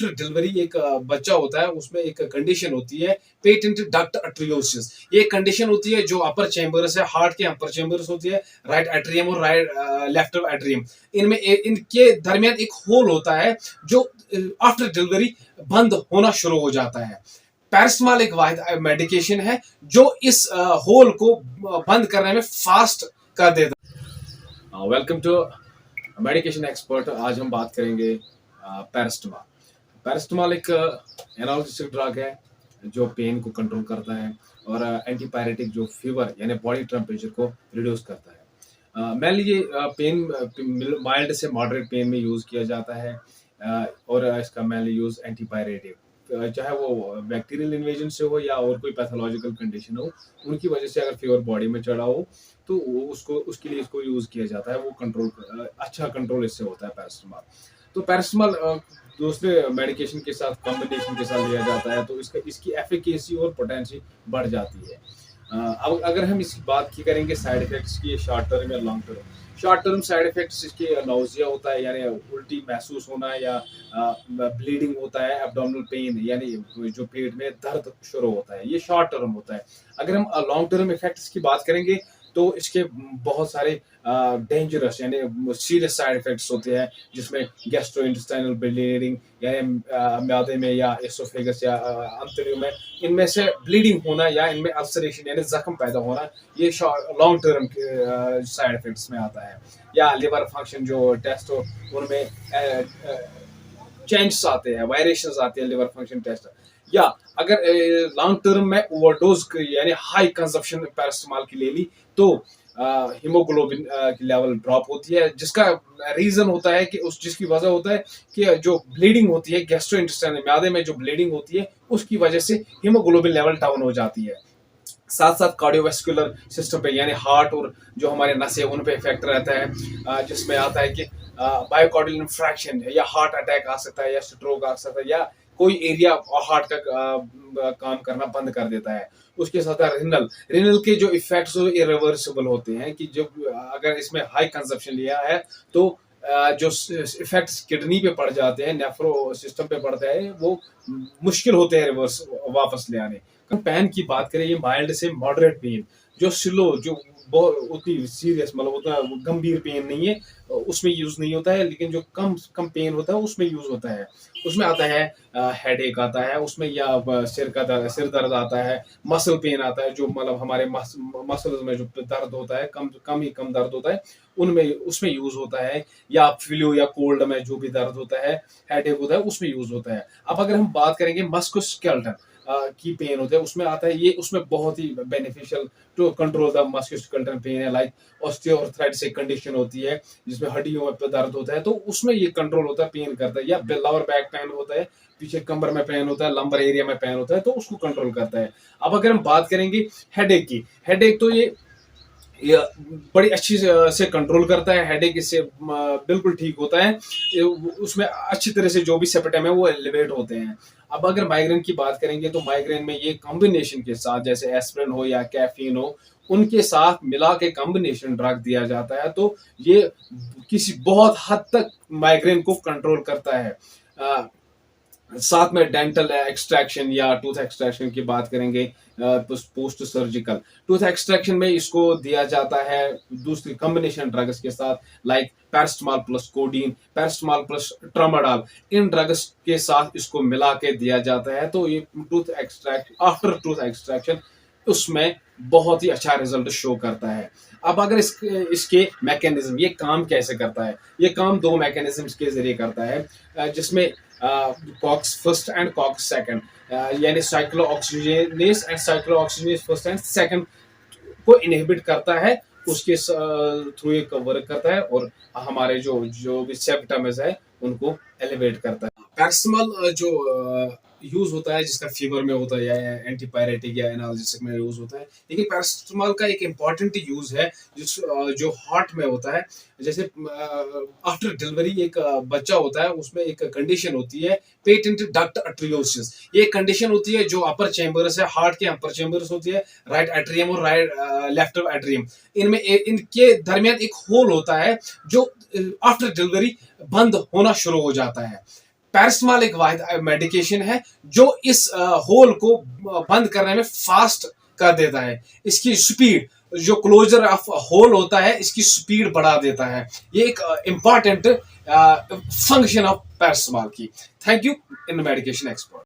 Delivery एक बच्चा होता है, उसमें एक कंडीशन होती है पेटेंट डक्ट अट्रियोसिस। ये कंडीशन होती है जो अपर चेंबर्स है, हार्ट के अपर चेंबर्स होती है, राइट एट्रियम और राइट लेफ्ट एट्रियम। इनके दरमियान एक होल होता है जो आफ्टर डिलीवरी बंद होना शुरू हो जाता है। पैरासिटामोल एक वाहिद मेडिकेशन है जो इस होल को बंद करने में फास्ट कर देता है। Welcome to medication expert. आज हम बात करेंगे पैरासिटामोल। पैरासिटामोल एक एनाल्जेसिक ड्रग है जो पेन को कंट्रोल करता है और एंटीपायरेटिक जो फीवर यानी बॉडी टेम्परेचर को रिड्यूस करता है। मेनली ये पेन माइल्ड से मॉडरेट पेन में यूज़ किया जाता है और इसका मेनली यूज़ एंटीपायरेटिक, चाहे वो बैक्टीरियल इन्वेजन से हो या और कोई पैथोलॉजिकल कंडीशन हो, उनकी वजह से अगर फीवर बॉडी में चढ़ा हो तो उसको उसके लिए इसको यूज़ किया जाता है। वो कंट्रोल अच्छा कंट्रोल इससे होता है पैरासिटामोल। तो पैरासिटामोल दूसरे मेडिकेशन के साथ कॉम्बिनेशन के साथ लिया जाता है तो इसकी एफिकेसी और पोटेंसी बढ़ जाती है। अब अगर हम इसकी बात की करेंगे साइड इफेक्ट्स की, शॉर्ट टर्म या long term. Short term side effects इसके नौजिया होता है यानी उल्टी महसूस होना या ब्लीडिंग होता है, एब्डोमिनल पेन यानी जो पेट में दर्द शुरू होता है, ये शॉर्ट टर्म होता है। अगर हम लॉन्ग टर्म इफेक्ट्स की बात करेंगे तो इसके बहुत सारे डेंजरस यानी सीरियस साइड इफेक्ट्स होते हैं, जिसमें गैस्ट्रोइंटेस्टाइनल ब्लीडिंग यानी म्यादे में या एसोफेगस या आंतड़ियों में इनमें से ब्लीडिंग होना या इनमें अल्सरेशन यानी जख्म पैदा होना, ये लॉन्ग टर्म के साइड इफेक्ट्स में आता है। या लिवर फंक्शन जो टेस्ट हो उनमें चेंजेस आते हैं, वायरेशंस आते हैं लिवर फंक्शन टेस्ट। या अगर लॉन्ग टर्म में ओवरडोज यानी हाई कंजप्शन पैरासिटामोल की ले ली तो हीमोग्लोबिन की लेवल ड्रॉप होती है, जिसका रीजन होता है कि जिसकी वजह होता है कि जो ब्लीडिंग होती है गैस्ट्रोइंटेस्टाइनल म्यादे में जो ब्लीडिंग होती है उसकी वजह से हीमोग्लोबिन लेवल डाउन हो जाती है। साथ साथ कार्डियोवैस्कुलर सिस्टम पे यानी हार्ट और जो हमारे नसें उन पे इफेक्ट रहता है, जिसमें आता है कि मायोकार्डियल इंफ्रैक्शन या हार्ट अटैक आ सकता है या स्ट्रोक आ सकता है या कोई एरिया हार्ट का काम करना बंद कर देता है। उसके साथ रिनल रिनल के जो इफेक्ट्स इरिवर्सिबल होते हैं कि जब अगर इसमें हाई कंजप्शन लिया है तो जो इफेक्ट्स किडनी पे पड़ जाते हैं, नेफ्रो सिस्टम पे पड़ते हैं, वो मुश्किल होते हैं रिवर्स वापस ले आने। पेन की बात करें, ये माइल्ड से मॉडरेट पेन जो स्लो जो बहुत उतनी सीरियस मतलब उतना गंभीर पेन नहीं है उसमें यूज नहीं होता है, लेकिन जो कम कम पेन होता है उसमें यूज होता है। उसमें आता है हेडेक आता है उसमें, या सिर दर्द आता है, मसल पेन आता है जो मतलब हमारे मसल्स में जो दर्द होता है कम दर्द होता है उनमें उसमें यूज होता है। या फ्लू या कोल्ड में जो भी दर्द होता है, हेडेक होता है, उसमें यूज होता है। अब अगर हम बात करेंगे मस्कुलोस्केलेटल की पेन होता है, उसमें आता है ये उसमें बहुत ही beneficial to control the musculoskeletal pain है। लाइक ऑस्टियोआर्थराइटिस एक कंडीशन होती है जिसमें हड्डियों में दर्द होता है तो उसमें ये कंट्रोल होता है, पेन करता है। या लोअर बैक पेन होता है, पीछे कमर में पेन होता है, लंबर एरिया में पेन होता है तो उसको कंट्रोल करता है। अब अगर हम बात करेंगे हेडेक की, हेडेक तो ये बड़ी अच्छी से कंट्रोल करता है। हेडेक इससे बिल्कुल ठीक होता है, उसमें अच्छी तरह से जो भी सिम्पटम है वो एलिवेट होते हैं। अब अगर माइग्रेन की बात करेंगे तो माइग्रेन में ये कॉम्बिनेशन के साथ जैसे एस्पिरिन हो या कैफीन हो उनके साथ मिला के कॉम्बिनेशन ड्रग दिया जाता है तो ये किसी बहुत हद तक माइग्रेन को कंट्रोल करता है। साथ में डेंटल एक्सट्रैक्शन या टूथ एक्सट्रैक्शन की बात करेंगे, पोस्ट सर्जिकल टूथ एक्सट्रैक्शन में इसको दिया जाता है दूसरी कॉम्बिनेशन ड्रग्स के साथ, like paracetamol plus codeine, paracetamol plus tramadol, इन ड्रग्स के साथ इसको मिला के दिया जाता है तो ये tooth extract after tooth extraction उसमें बहुत ही अच्छा रिजल्ट शो करता है। अब अगर इसके मैकेनिज्म, ये काम कैसे करता है, ये काम दो मैकेनिज्म्स के जरिए करता है, जिसमें COX first and COX second यानी cyclooxygenase and cyclooxygenase first and second को इनहिबिट करता है, उसके थ्रू ये वर्क करता है और हमारे जो जो भी सिम्पटम्स है उनको एलिवेट करता है। पैरासिटामोल जो यूज होता है जिसका फीवर में होता है या एंटीपायरेटिक या एनाल्जेसिक में यूज होता है, लेकिन पैरासिटामोल का एक इम्पॉर्टेंट यूज है जो हार्ट में होता है। जैसे आफ्टर डिलीवरी एक बच्चा होता है, उसमें एक कंडीशन होती है पेटेंट डक्ट अट्रियोसिस। ये कंडीशन होती है जो अपर चेंबर्स है, हार्ट के अपर चेंबर्स होती है, राइट एट्रियम और राइट लेफ्ट एट्रियम। इनमें इनके दरमियान एक होल होता है जो आफ्टर डिलीवरी बंद होना शुरू हो जाता है। पैरासिटामॉल एक वाहिद मेडिकेशन है जो इस होल को बंद करने में फास्ट कर देता है। इसकी स्पीड, जो क्लोजर ऑफ होल होता है, इसकी स्पीड बढ़ा देता है। ये एक इंपॉर्टेंट फंक्शन ऑफ पैरासिटामॉल की। Thank you in medication expert.